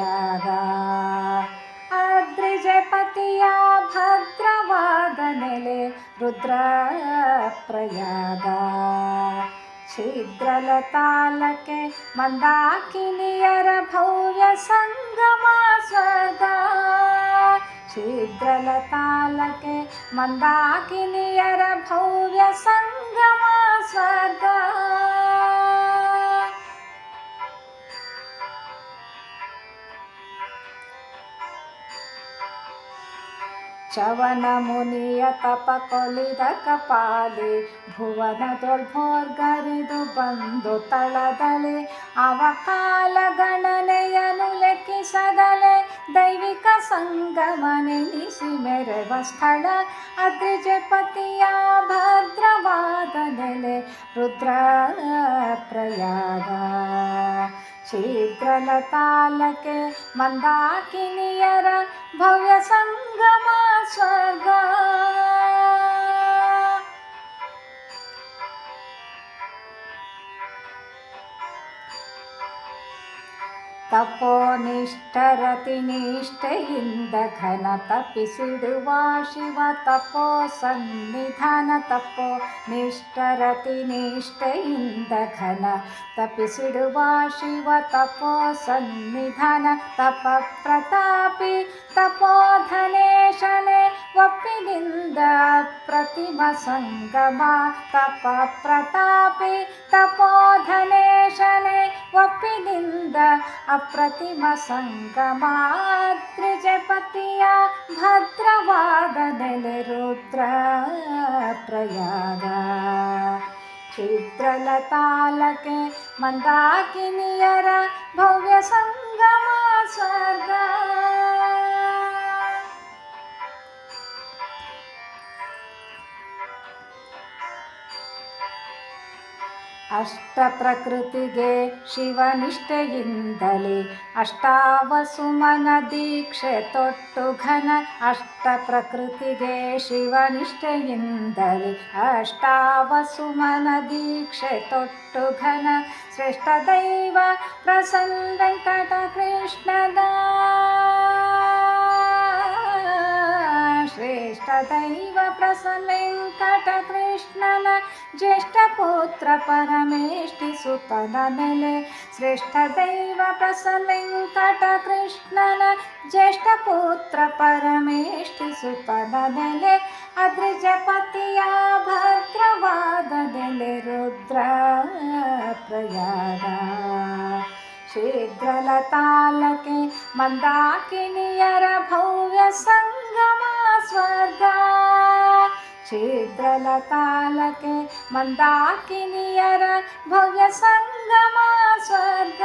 ಪ್ರಯಾಗ ಅದ್ರಿಜಪತಿಯ ಭದ್ರವಾದ ನೆಲೆ ರುದ್ರ ಪ್ರಯಾಗ ಛಿದ್ರಲತಾಲಕ್ಕೆ ಮಂದಾಕಿನಿಯರ ಭವ್ಯ ಸಂಗಮ ಸ್ವರ್ಗ ಛಿದ್ರಲತಾಲಕ್ಕೆ ಮಂದಾಕಿನಿಯರ ಭವ್ಯ ಸಂಗಮ ಸ್ವರ್ಗ ಚವನ ಮುನಿಯ ತಪ ಕೊಲಿದ ಕಪಾಲಿ ಭುವನದೊಳ್ಭೋರ್ಗರಿದು ಬಂದು ತಳದಲೆ ಅವ ಕಾಲ ಗಣನೆಯನು ಲೆಕ್ಕಿಸದಲೆ ದೈವಿಕ ಸಂಗಮನೆನಿಸಿ ಮೆರವ ಸ್ಥಳ ಅದ್ರಿಜಪತಿಯ ಭದ್ರವಾದ ನೆಲೆ ರುದ್ರ ಪ್ರಯಾಗ ಛಿದ್ರಲತಾಲಕ್ಕೆ ಮಂದಾಕಿನಿಯರ ಭವ್ಯ ಸಂಗಮ ಸ್ವರ್ಗ ತಪೋನಿಷ್ಠರತಿ ನಿಷ್ಠೆಯಿಂದ ಘನ ತಪಿಸಿಡುವ ಶಿವ ತಪೋ ಸನ್ನಿಧಾನ ತಪೋ ನಿಷ್ಠರತಿ ನಿಷ್ಠೆಯಿಂದ ಘನ ತಪಿಸಿಡುವ ಶಿವ ತಪೋ ಸನ್ನಿಧಾನ ತಪ ಪ್ರತಾಪಿ ತಪೋಧನೇಶನೆ ಒಪ್ಪಿನಿಂದ ಪ್ರತಿಮ ಸಂಗಮ ತಪ ಪ್ರತಾಪಿ ತಪೋಧನೇಶನೆ ಒಪ್ಪಿನಿಂದ ಅಪ್ರತಿಮ ಸಂಗಮ ತ್ರಿಜಪತಿಯ ಭದ್ರವಾದ ನೆಲೆ ರುದ್ರ ಪ್ರಯಾಗ ಛಿದ್ರಲತಾಲಕ್ಕೆ ಮಂದಾಕಿನಿಯರ ಭವ್ಯ ಸಂಗಮ ಸ್ವರ್ಗ ಅಷ್ಟ ಪ್ರಕೃತಿಗೆ ಶಿವನಿಷ್ಠೆಯಿಂದಲೇ ಅಷ್ಟಾವಸುಮನ ದೀಕ್ಷೆ ತೊಟ್ಟು ಘನ ಅಷ್ಟ ಪ್ರಕೃತಿಗೆ ಶಿವನಿಷ್ಠೆಯಿಂದಲೇ ಅಷ್ಟಾವಸುಮನ ದೀಕ್ಷೆ ತೊಟ್ಟು ಘನ ಶ್ರೇಷ್ಠ ದೈವ ಪ್ರಸನ್ನ ವೆಂಕಟ ಕೃಷ್ಣನ ಶ್ರೇಷ್ಠ ದೈವ ಪ್ರಸನ್ನ ವೆಂಕಟ ಕೃಷ್ಣನ ಜ್ಯೇಷ್ಠ ಪುತ್ರ ಪರಮೇಷ್ಠಿ ಸುತನ ನೆಲೆ ಶ್ರೇಷ್ಠ ದೈವ ಪ್ರಸನ್ನ ವೆಂಕಟ ಕೃಷ್ಣನ ಜ್ಯೇಷ್ಠ ಪುತ್ರ ಪರಮೇಷ್ಠಿ ಸುತನ ನೆಲೆ ಅದ್ರಿಜಪತಿಯ ಭದ್ರವಾದ ನೆಲೆ ರುದ್ರ ಪ್ರಯಾಗ ಛಿದ್ರಲತಾಲಕ್ಕೆ ಮಂದಾಕಿನಿಯರ ಭವ್ಯ ಸಂಗಮ ಸ್ವರ್ಗ ಛಿದ್ರಲತಾಲಕ್ಕೆ ಮಂದಾಕಿನಿಯರ ಭವ್ಯ ಸಂಗಮ ಸ್ವರ್ಗ